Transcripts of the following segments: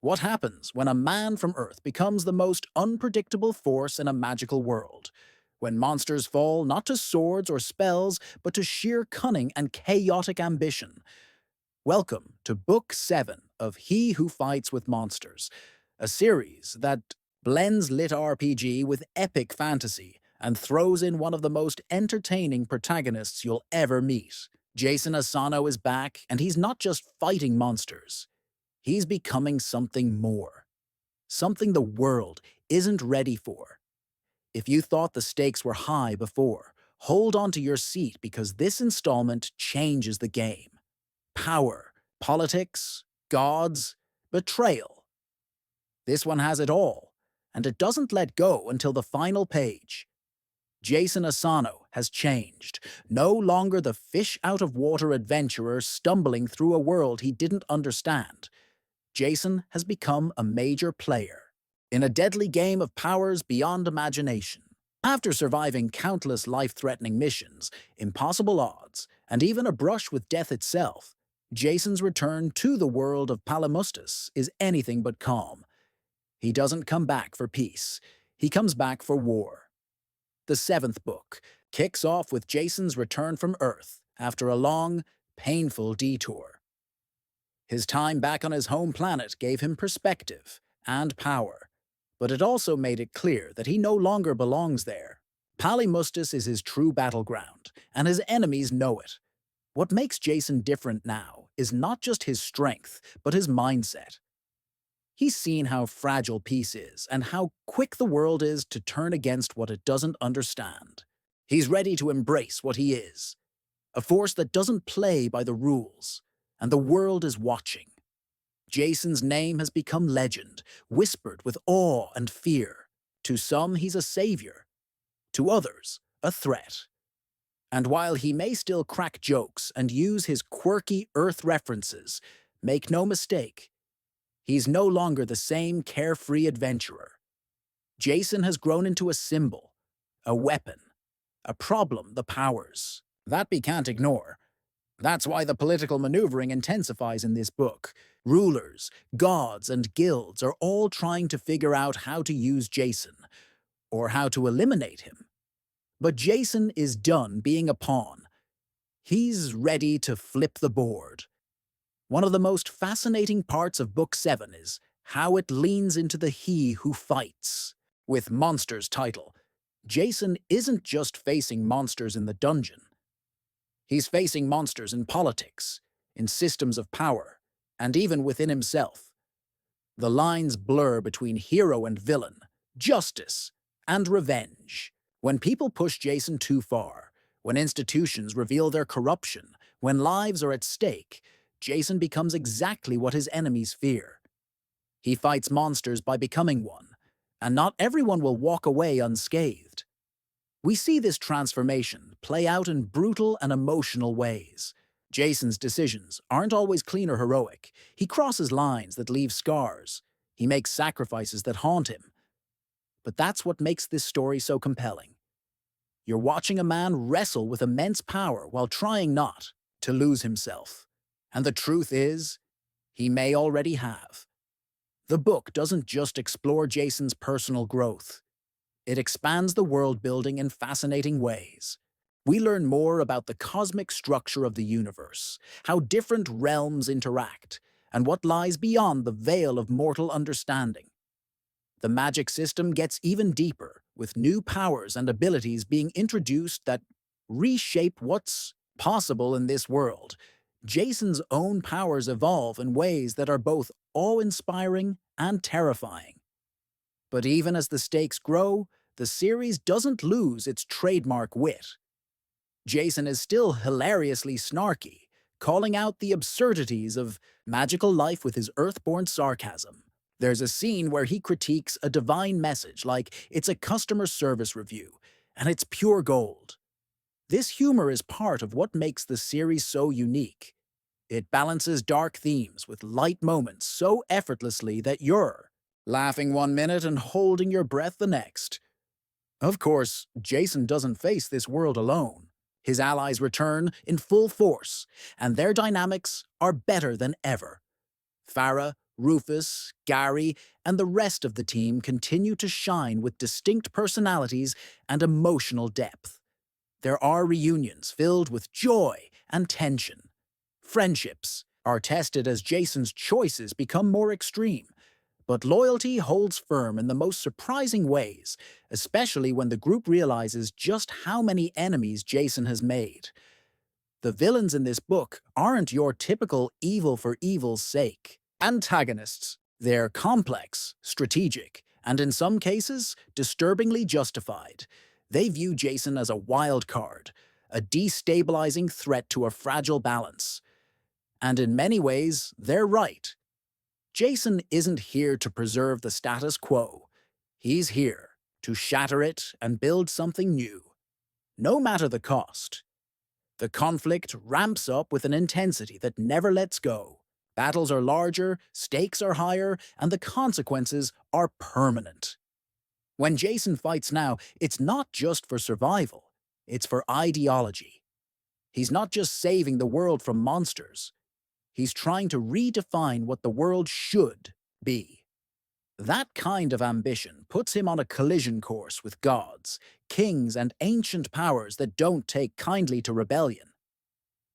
What happens when a man from Earth becomes the most unpredictable force in a magical world? When monsters fall not to swords or spells, but to sheer cunning and chaotic ambition? Welcome to Book 7 of He Who Fights with Monsters, a series that blends LitRPG with epic fantasy and throws in one of the most entertaining protagonists you'll ever meet. Jason Asano is back, and he's not just fighting monsters. He's becoming something more. Something the world isn't ready for. If you thought the stakes were high before, hold on to your seat because this installment changes the game. Power, politics, gods, betrayal. This one has it all, and it doesn't let go until the final page. Jason Asano has changed, no longer the fish-out-of-water adventurer stumbling through a world he didn't understand. Jason has become a major player in a deadly game of powers beyond imagination. After surviving countless life-threatening missions, impossible odds, and even a brush with death itself, Jason's return to the world of Palimustus is anything but calm. He doesn't come back for peace. He comes back for war. The seventh book kicks off with Jason's return from Earth after a long, painful detour. His time back on his home planet gave him perspective and power, but it also made it clear that he no longer belongs there. Palimustus is his true battleground, and his enemies know it. What makes Jason different now is not just his strength, but his mindset. He's seen how fragile peace is and how quick the world is to turn against what it doesn't understand. He's ready to embrace what he is, a force that doesn't play by the rules, and the world is watching. Jason's name has become legend, whispered with awe and fear. To some, he's a savior. To others, a threat. And while he may still crack jokes and use his quirky Earth references, make no mistake, he's no longer the same carefree adventurer. Jason has grown into a symbol, a weapon, a problem the powers. That we can't ignore. That's why the political maneuvering intensifies in this book. Rulers, gods, and guilds are all trying to figure out how to use Jason, or how to eliminate him. But Jason is done being a pawn. He's ready to flip the board. One of the most fascinating parts of Book 7 is how it leans into the He Who Fights. With Monsters title, Jason isn't just facing monsters in the dungeon. He's facing monsters in politics, in systems of power, and even within himself. The lines blur between hero and villain, justice and revenge. When people push Jason too far, when institutions reveal their corruption, when lives are at stake, Jason becomes exactly what his enemies fear. He fights monsters by becoming one, and not everyone will walk away unscathed. We see this transformation play out in brutal and emotional ways. Jason's decisions aren't always clean or heroic. He crosses lines that leave scars. He makes sacrifices that haunt him. But that's what makes this story so compelling. You're watching a man wrestle with immense power while trying not to lose himself. And the truth is, he may already have. The book doesn't just explore Jason's personal growth. It expands the world building in fascinating ways. We learn more about the cosmic structure of the universe, how different realms interact, and what lies beyond the veil of mortal understanding. The magic system gets even deeper, with new powers and abilities being introduced that reshape what's possible in this world. Jason's own powers evolve in ways that are both awe-inspiring and terrifying. But even as the stakes grow, the series doesn't lose its trademark wit. Jason is still hilariously snarky, calling out the absurdities of magical life with his earthborn sarcasm. There's a scene where he critiques a divine message like it's a customer service review, and it's pure gold. This humor is part of what makes the series so unique. It balances dark themes with light moments so effortlessly that you're laughing one minute and holding your breath the next. Of course, Jason doesn't face this world alone. His allies return in full force, and their dynamics are better than ever. Farah, Rufus, Gary, and the rest of the team continue to shine with distinct personalities and emotional depth. There are reunions filled with joy and tension. Friendships are tested as Jason's choices become more extreme, but loyalty holds firm in the most surprising ways, especially when the group realizes just how many enemies Jason has made. The villains in this book aren't your typical evil for evil's sake antagonists. They're complex, strategic, and in some cases, disturbingly justified. They view Jason as a wild card, a destabilizing threat to a fragile balance. And in many ways, they're right. Jason isn't here to preserve the status quo. He's here to shatter it and build something new, no matter the cost. The conflict ramps up with an intensity that never lets go. Battles are larger, stakes are higher, and the consequences are permanent. When Jason fights now, it's not just for survival, it's for ideology. He's not just saving the world from monsters. He's trying to redefine what the world should be. That kind of ambition puts him on a collision course with gods, kings, and ancient powers that don't take kindly to rebellion.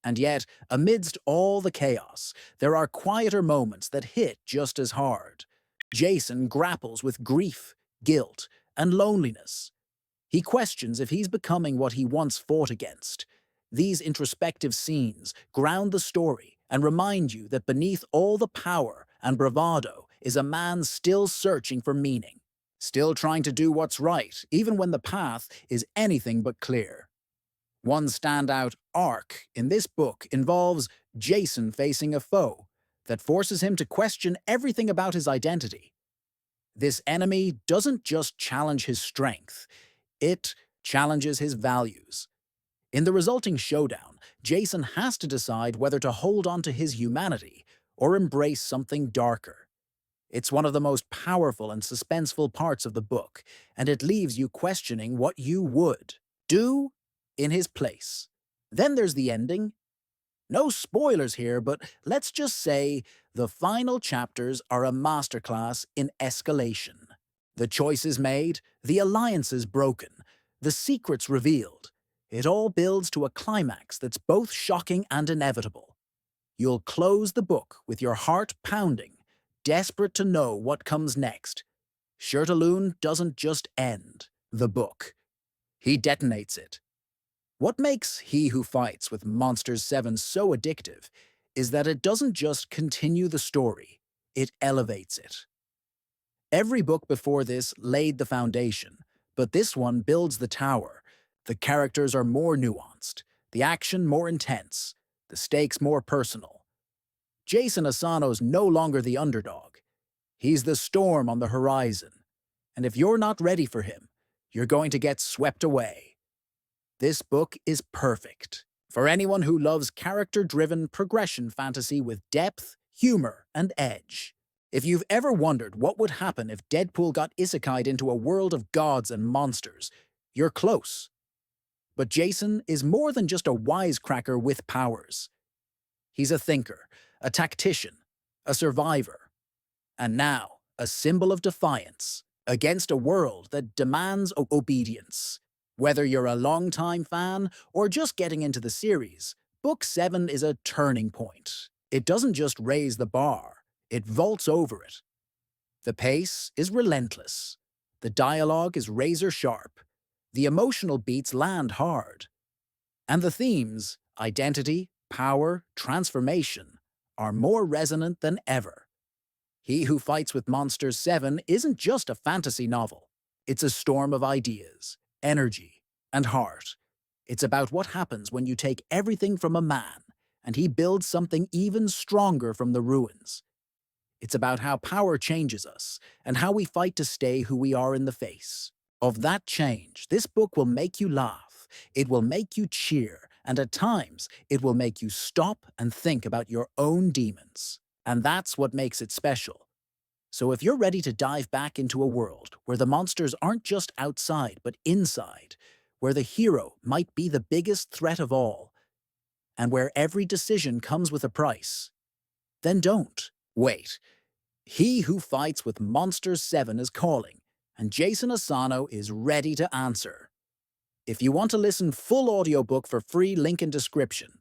And yet, amidst all the chaos, there are quieter moments that hit just as hard. Jason grapples with grief, guilt, and loneliness. He questions if he's becoming what he once fought against. These introspective scenes ground the story and remind you that beneath all the power and bravado is a man still searching for meaning, still trying to do what's right, even when the path is anything but clear. One standout arc in this book involves Jason facing a foe that forces him to question everything about his identity. This enemy doesn't just challenge his strength, it challenges his values. In the resulting showdown, Jason has to decide whether to hold on to his humanity or embrace something darker. It's one of the most powerful and suspenseful parts of the book, and it leaves you questioning what you would do in his place. Then there's the ending. No spoilers here, but let's just say the final chapters are a masterclass in escalation. The choices made, the alliances broken, the secrets revealed. It all builds to a climax that's both shocking and inevitable. You'll close the book with your heart pounding, desperate to know what comes next. Shirtaloon doesn't just end the book. He detonates it. What makes He Who Fights with Monsters 7 so addictive is that it doesn't just continue the story, it elevates it. Every book before this laid the foundation, but this one builds the tower. The characters are more nuanced, the action more intense, the stakes more personal. Jason Asano's no longer the underdog. He's the storm on the horizon. And if you're not ready for him, you're going to get swept away. This book is perfect for anyone who loves character-driven progression fantasy with depth, humor, and edge. If you've ever wondered what would happen if Deadpool got isekai'd into a world of gods and monsters, you're close. But Jason is more than just a wisecracker with powers. He's a thinker, a tactician, a survivor, and now a symbol of defiance against a world that demands obedience. Whether you're a longtime fan or just getting into the series, Book 7 is a turning point. It doesn't just raise the bar, it vaults over it. The pace is relentless. The dialogue is razor-sharp. The emotional beats land hard. And the themes, identity, power, transformation, are more resonant than ever. He Who Fights with Monsters 7 isn't just a fantasy novel. It's a storm of ideas, energy, and heart. It's about what happens when you take everything from a man and he builds something even stronger from the ruins. It's about how power changes us and how we fight to stay who we are in the face of that change. This book will make you laugh, it will make you cheer, and at times it will make you stop and think about your own demons. And that's what makes it special. So if you're ready to dive back into a world where the monsters aren't just outside but inside, where the hero might be the biggest threat of all, and where every decision comes with a price, then don't wait. He Who Fights with Monsters 7 is calling, and Jason Asano is ready to answer. If you want to listen full audiobook for free, link in description.